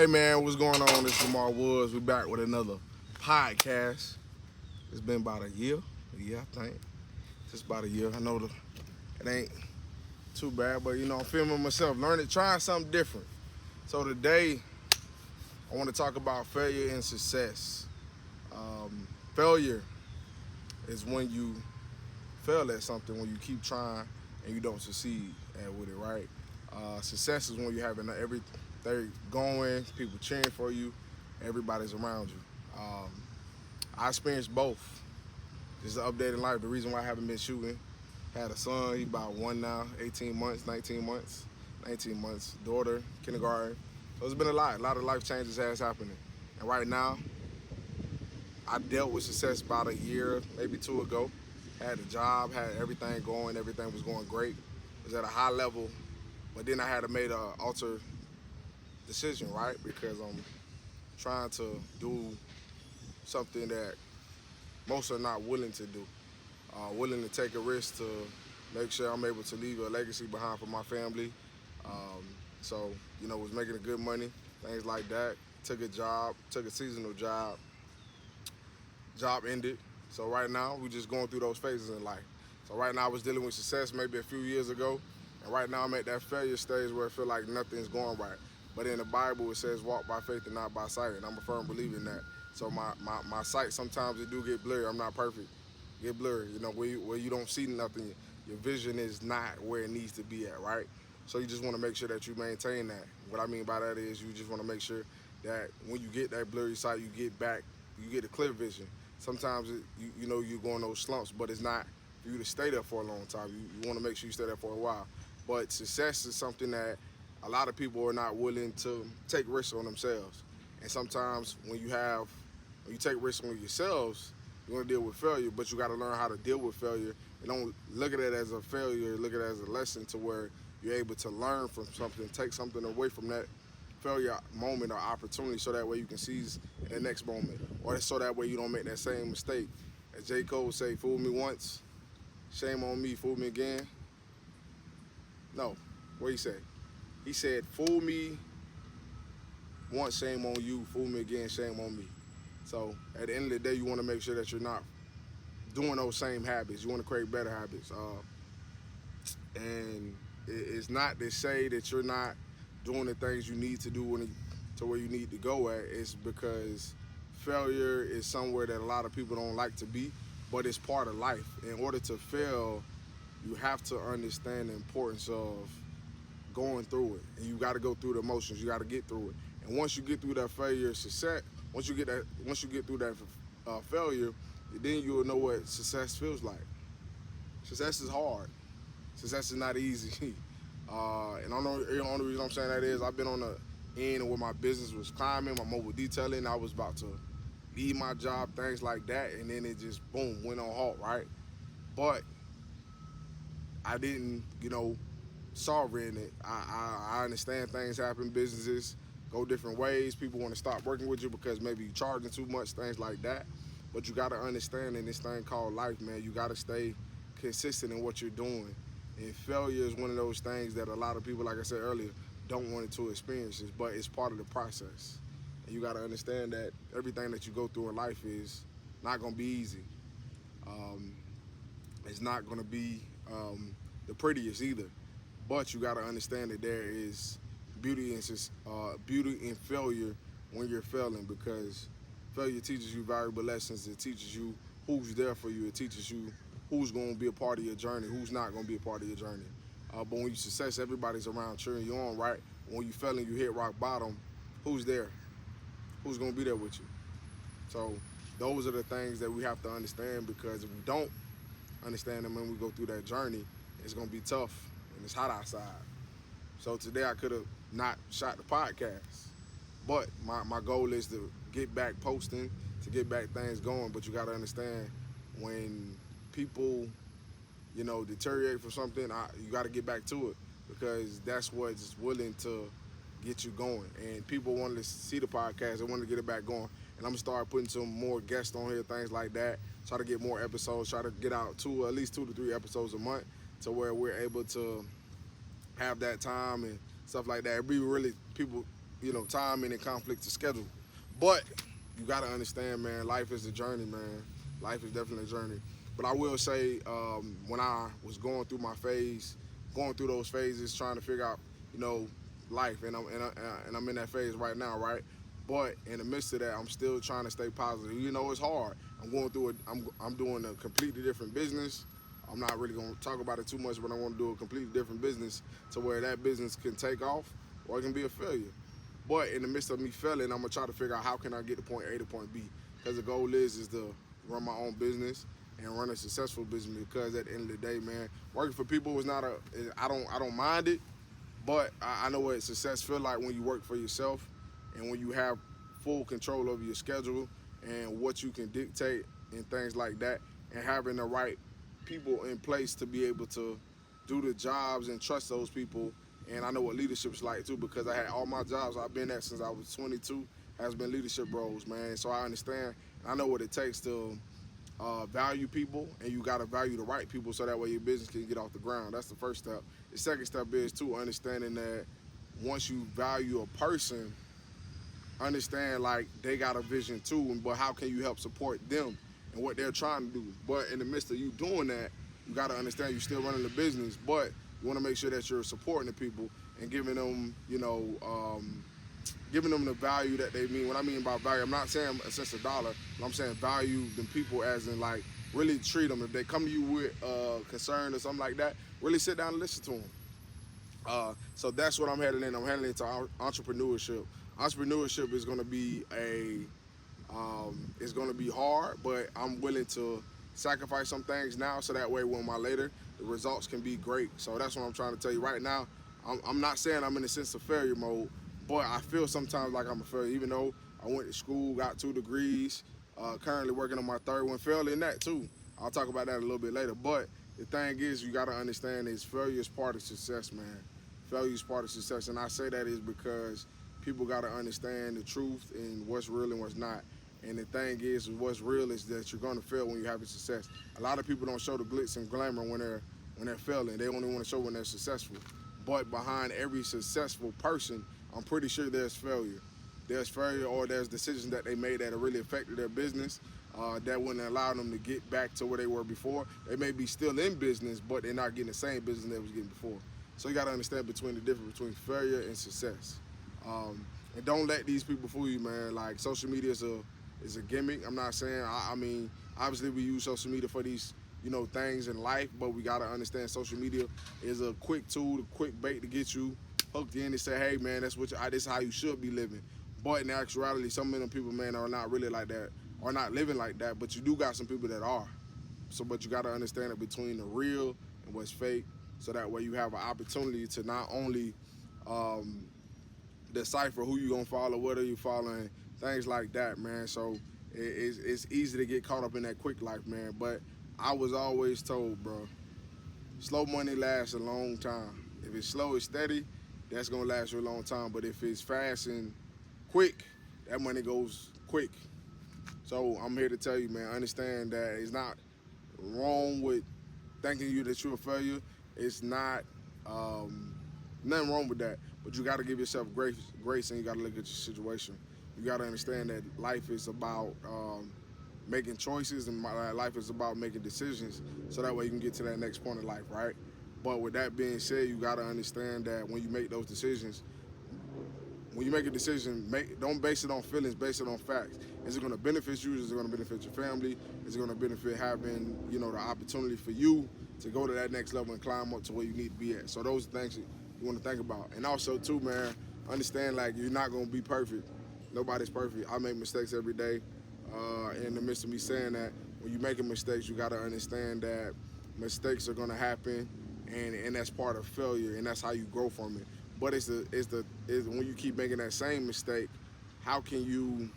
Hey man, what's going on? This is Lamar Woods. We back with another podcast. It's been about a year, I think. Just about a year. I know it ain't too bad, but I'm filming myself, learning, trying something different. So today, I want to talk about failure and success. Failure is when you fail at something, when you keep trying and you don't succeed with it, right? Success is when you're having everything going, people cheering for you, everybody's around you. I experienced both. Just an update in life. The reason why I haven't been shooting, had a son, he about one now, 18 months, 19 months, 19 months, daughter, kindergarten. So it's been a lot of life changes has happening. And right now, I dealt with success about a year, maybe two ago. Had a job, had everything going, everything was going great. Was at a high level, but then I had to make a alter decision, right? Because I'm trying to do something that most are not willing to do. Willing to take a risk to make sure I'm able to leave a legacy behind for my family. Um, so, was making a good money, things like that. Took a job, took a seasonal job ended. So right now, we're just going through those phases in life. So right now, I was dealing with success maybe a few years ago, and right now I'm at that failure stage where I feel like nothing's going right. But in the Bible, it says walk by faith and not by sight, and I'm a firm believer in that. So my sight sometimes it do get blurry. I'm not perfect. Get blurry. Where you don't see nothing, your vision is not where it needs to be at, right? So you just want to make sure that you maintain that. What I mean by that is you just want to make sure that when you get that blurry sight, you get a clear vision. Sometimes you go in those slumps, but it's not for you to stay there for a long time. You want to make sure you stay there for a while. But success is something that a lot of people are not willing to take risks on themselves. And sometimes when you take risks on yourselves, you're gonna deal with failure, but you got to learn how to deal with failure. And don't look at it as a failure. Look at it as a lesson to where you're able to learn from something, take something away from that failure moment or opportunity, so that way you can seize the next moment, or so that way you don't make that same mistake. As J. Cole say, "Fool me once, shame on me. Fool me again." No, what he said? He said, "Fool me once, shame on you. Fool me again, shame on me." So at the end of the day, you want to make sure that you're not doing those same habits. You want to create better habits. And it's not to say that you're not doing the things you need to do to where you need to go at. It's because failure is somewhere that a lot of people don't like to be, but it's part of life. In order to fail, you have to understand the importance of going through it, and you got to go through the emotions. You got to get through it, and once you get through that failure, success. Once you get through that failure, then you'll know what success feels like. Success is hard. Success is not easy. And I know the only reason I'm saying that is I've been on the end where my business was climbing, my mobile detailing. I was about to leave my job, things like that, and then it just boom went on halt, right? But I didn't, sorrow in it. I understand things happen, businesses go different ways. People want to stop working with you because maybe you're charging too much, things like that. But you got to understand in this thing called life, man, you got to stay consistent in what you're doing. And failure is one of those things that a lot of people, like I said earlier, don't want to experience it, but it's part of the process. And you got to understand that everything that you go through in life is not going to be easy. Um, it's not going to be the prettiest either. But you got to understand that there is beauty in failure when you're failing, because failure teaches you valuable lessons. It teaches you who's there for you. It teaches you who's going to be a part of your journey, who's not going to be a part of your journey. But when you success, everybody's around cheering you on, right? When you fail and you hit rock bottom, who's there? Who's going to be there with you? So those are the things that we have to understand, because if we don't understand them when we go through that journey, it's going to be tough and it's hot outside. So today I could have not shot the podcast, but my goal is to get back posting, to get back things going. But you got to understand, when people, deteriorate from something, you got to get back to it, because that's what's willing to get you going. And people wanted to see the podcast, they wanted to get it back going. And I'm gonna start putting some more guests on here, things like that. Try to get more episodes. Try to get out at least 2 to 3 episodes a month, to where we're able to have that time and stuff like that. It be really people. timing and conflict to schedule. But you got to understand, man, life is a journey, man. Life is definitely a journey. But I will say, when I was going through those phases, trying to figure out, you know, life, and I'm in that phase right now, right? But in the midst of that, I'm still trying to stay positive. It's hard. I'm going through it. I'm doing a completely different business. I'm not really gonna talk about it too much, but I want to do a completely different business to where that business can take off or it can be a failure. But in the midst of me failing, I'm gonna try to figure out how can I get to point A to point B. Because the goal is to run my own business and run a successful business. Because at the end of the day, man, working for people is not a. I don't mind it, but I know what success feel like when you work for yourself and when you have full control over your schedule and what you can dictate and things like that, and having the right people in place to be able to do the jobs and trust those people. And I know what leadership's like too, because I had all my jobs I've been at since I was 22 has been leadership roles, man. So I understand. I know what it takes to value people, and you got to value the right people so that way your business can get off the ground. That's the first step. The second step is too understanding that once you value a person, understand like they got a vision too, but how can you help support them and what they're trying to do? But in the midst of you doing that, you got to understand you're still running the business, but you want to make sure that you're supporting the people and giving them, giving them the value that they mean. What I mean by value, I'm not saying a sense of dollar, but I'm saying value them people as in like really treat them. If they come to you with concern or something like that, really sit down and listen to them. So that's what I'm handling. I'm handling to entrepreneurship. Entrepreneurship is going to be it's going to be hard, but I'm willing to sacrifice some things now so that way when my later the results can be great. So that's what I'm trying to tell you right now. I'm not saying I'm in a sense of failure mode, but I feel sometimes like I'm a failure, even though I went to school, got 2 degrees, currently working on my third one, failed in that too. I'll talk about that a little bit later. But the thing is, you got to understand is failure is part of success, man. Failure is part of success. And I say that is because people got to understand the truth and what's real and what's not. And the thing is, what's real is that you're going to fail when you're having success. A lot of people don't show the glitz and glamour when they're failing. They only want to show when they're successful. But behind every successful person, I'm pretty sure there's failure. There's failure or there's decisions that they made that have really affected their business that wouldn't allow them to get back to where they were before. They may be still in business, but they're not getting the same business they was getting before. So you got to understand between the difference between failure and success. And don't let these people fool you, man. Like social media is a gimmick. I'm not saying. I mean, obviously we use social media for these things in life, but we gotta understand social media is a quick tool, a quick bait to get you hooked in and say, hey man, this is how you should be living. But in actuality, some of them people, man, are not really like that, are not living like that. But you do got some people that are. So, but you gotta understand it between the real and what's fake, so that way you have an opportunity to not only um, decipher who you gonna follow, what are you following, things like that, man. So it's easy to get caught up in that quick life, man. But I was always told, bro, slow money lasts a long time. If it's slow and steady, that's gonna last you a long time. But if it's fast and quick, that money goes quick. So I'm here to tell you, man, understand that it's not wrong with thinking that you're a failure. It's not nothing wrong with that. But you got to give yourself grace, and you got to look at your situation. You got to understand that life is about making choices, and life is about making decisions, so that way you can get to that next point in life, right? But with that being said, you got to understand that when you make those decisions, when you make a decision, don't base it on feelings, base it on facts. Is it going to benefit you? Is it going to benefit your family? Is it going to benefit having, the opportunity for you to go to that next level and climb up to where you need to be at? So those are things that you want to think about. And also too, man, understand like you're not going to be perfect. Nobody's perfect. I make mistakes every day. In the midst of me saying that, when you're making mistakes, you got to understand that mistakes are going to happen, and that's part of failure, and that's how you grow from it. But it's when you keep making that same mistake, how can you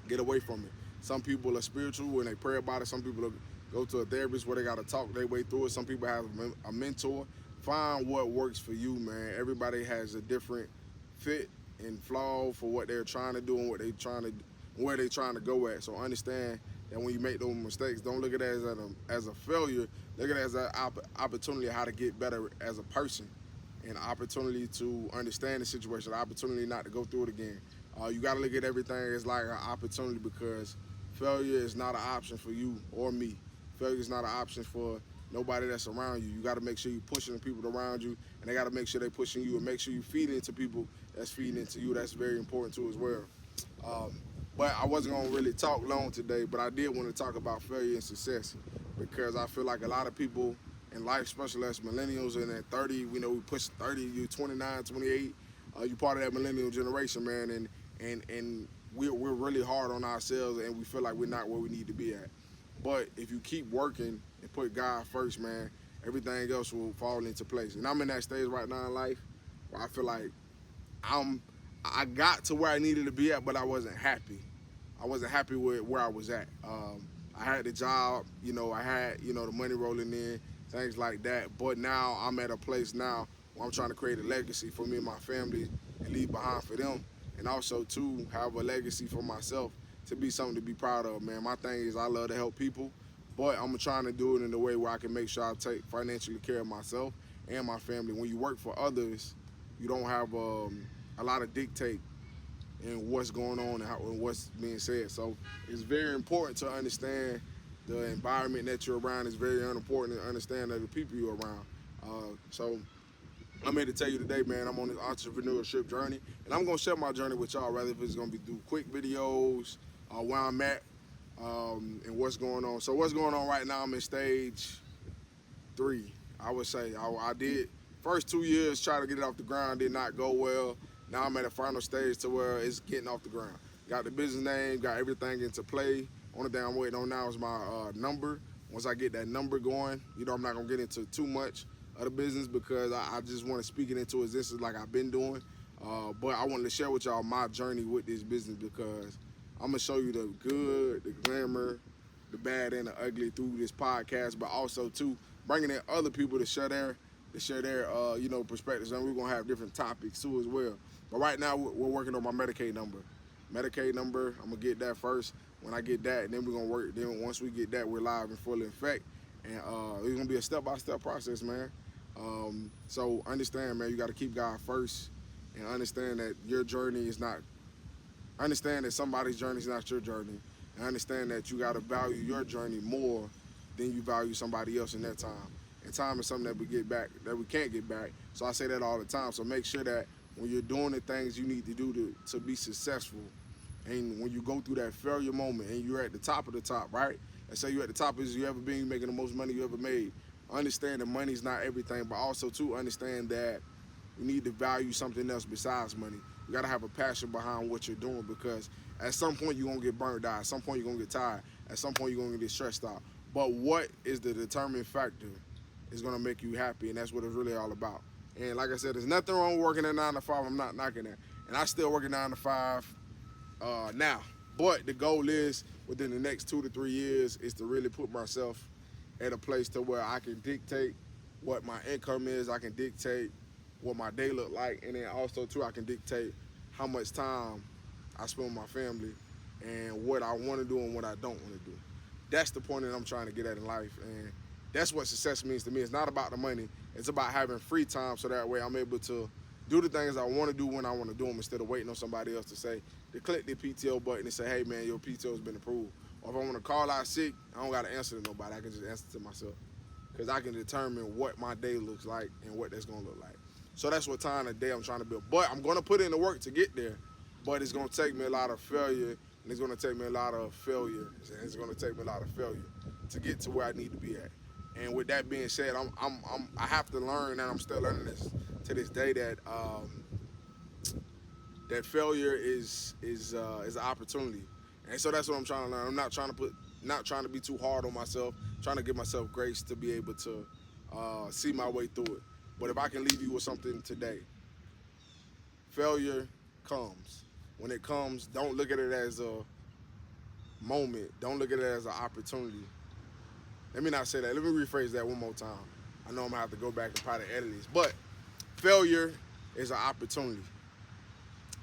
get away from it? Some people are spiritual when they pray about it. Some people go to a therapist where they got to talk their way through it. Some people have a mentor. Find what works for you, man. Everybody has a different fit and flaw for what they're trying to do and where they're trying to go at. So understand that when you make those mistakes, don't look at it as a failure. Look at it as an opportunity how to get better as a person. an opportunity to understand the situation, an opportunity not to go through it again. You got to look at everything as like an opportunity because failure is not an option for you or me. Failure is not an option for nobody that's around you. You got to make sure you're pushing the people around you, and they got to make sure they're pushing you, and make sure you feed into people that's feeding into you. That's very important too as well. Um, but I wasn't gonna really talk long today, but I did want to talk about failure and success because I feel like a lot of people in life, especially as millennials and at 30, we push 30, you 29, 28, you part of that millennial generation, man, and we're really hard on ourselves and we feel like we're not where we need to be at. But if you keep working and put God first, man, everything else will fall into place. And I'm in that stage right now in life where I feel like I'm I got to where I needed to be at, but I wasn't happy. I wasn't happy with where I was at. I had the job, I had, the money rolling in, things like that. But now I'm at a place now where I'm trying to create a legacy for me and my family and leave behind for them. And also, too, have a legacy for myself to be something to be proud of, man. My thing is I love to help people, but I'm trying to do it in a way where I can make sure I take financially care of myself and my family. When you work for others, you don't have a lot of dictate in what's going on and what's being said. So it's very important to understand the environment that you're around. It's very important to understand the people you're around. So I'm here to tell you today, man, I'm on this entrepreneurship journey, and I'm gonna share my journey with y'all, rather if it's gonna be through quick videos, where I'm at, and what's going on. So what's going on right now, I'm in stage 3, I would say. I did first 2 years try to get it off the ground, did not go well. Now I'm at a final stage to where it's getting off the ground. Got the business name, got everything into play. Only thing I'm waiting on now is my number. Once I get that number going, I'm not gonna get into too much of the business because I just want to speak it into existence like I've been doing. But I wanted to share with y'all my journey with this business because I'm gonna show you the good, the glamour, the bad, and the ugly through this podcast, but also too bringing in other people to share their perspectives, and we're gonna have different topics too as well. But right now we're working on my Medicaid number. Medicaid number, I'm gonna get that first. When I get that, then we're gonna work. Then once we get that, we're live and full effect, and it's gonna be a step-by-step process, man. So understand, man, you got to keep God first, and understand that your journey is not. Understand that somebody's journey is not your journey, and understand that you got to value your journey more than you value somebody else in their time. And time is something that we can't get back. So I say that all the time. So make sure that when you're doing the things you need to do to be successful, and when you go through that failure moment and you're at the top of the top, right? And say you're at the top as you ever been, you're making the most money you ever made. Understand that money's not everything, but also to understand that you need to value something else besides money. You gotta have a passion behind what you're doing because at some point you're gonna get burned out. At some point you're gonna get tired. At some point you're gonna get stressed out. But what is the determining factor is gonna make you happy, and that's what it's really all about. And like I said, there's nothing wrong with working at 9 to 5. I'm not knocking that. And I still work at 9 to 5 now. But the goal is within the next 2 to 3 years is to really put myself at a place to where I can dictate what my income is, I can dictate what my day look like, and then also too I can dictate how much time I spend with my family and what I want to do and what I don't want to do. That's the point that I'm trying to get at in life, and that's what success means to me. It's not about the money, it's about having free time so that way I'm able to do the things I want to do when I want to do them instead of waiting on somebody else to click the PTO button and say, hey man, your PTO has been approved. Or if I want to call out sick, I don't got to answer to nobody. I can just answer to myself because I can determine what my day looks like and what that's going to look like. So that's what time of day I'm trying to build. But I'm going to put in the work to get there, but it's going to take me a lot of failure, and it's going to take me a lot of failure, and it's going to take me a lot of failure to get to where I need to be at. And with that being said, I have to learn, and I'm still learning this to this day, that that failure is an opportunity. And so that's what I'm trying to learn. I'm not trying to be too hard on myself, trying to give myself grace to be able to see my way through it. But if I can leave you with something today, failure comes. When it comes, don't look at it as a moment. Don't look at it as an opportunity. Let me not say that. Let me rephrase that one more time. I know I'm gonna have to go back and probably edit this, but failure is an opportunity.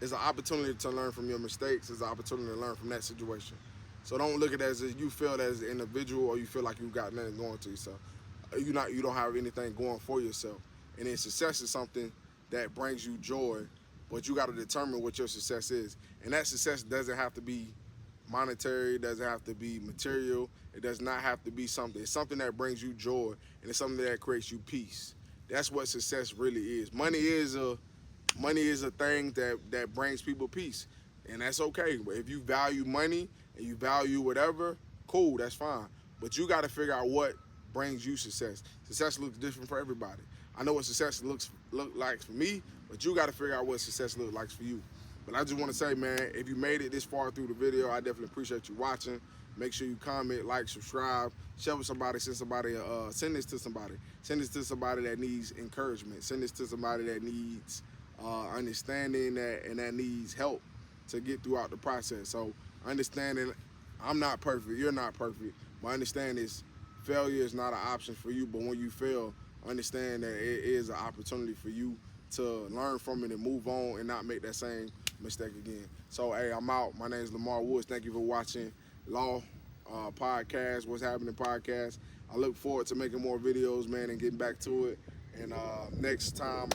It's an opportunity to learn from your mistakes. It's an opportunity to learn from that situation. So don't look at it as if you failed as an individual or you feel like you got nothing going to yourself. You don't have anything going for yourself. And then success is something that brings you joy, but you got to determine what your success is. And that success doesn't have to be monetary, it doesn't have to be material, it does not have to be something. It's something that brings you joy, and it's something that creates you peace. That's what success really is. Money is a thing that brings people peace, and that's okay. But if you value money and you value whatever, cool, that's fine. But you got to figure out what brings you success. Success looks different for everybody. I know what success look like for me, but you got to figure out what success looks like for you. But I just want to say, man, if you made it this far through the video, I definitely appreciate you watching. Make sure you comment, like, subscribe, share with somebody, send this to somebody. Send this to somebody that needs encouragement. Send this to somebody that needs understanding that needs help to get throughout the process. So understanding I'm not perfect, you're not perfect, but understand is failure is not an option for you. But when you fail, understand that it is an opportunity for you to learn from it and move on and not make that same mistake again. So, hey, I'm out. My name is Lamar Woods. Thank you for watching Law Podcast, What's Happening Podcast. I look forward to making more videos, man, and getting back to it. And next time,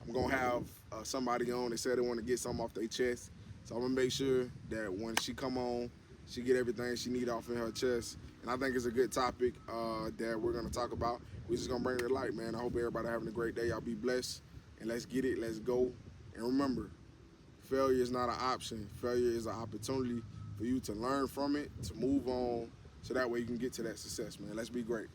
I'm going to have somebody on that said they want to get something off their chest. So I'm going to make sure that when she come on, she get everything she need off in her chest. And I think it's a good topic that we're going to talk about. We're just going to bring it to light, man. I hope everybody having a great day. Y'all be blessed. And let's get it. Let's go. And remember, failure is not an option. Failure is an opportunity for you to learn from it, to move on, so that way you can get to that success, man. Let's be great.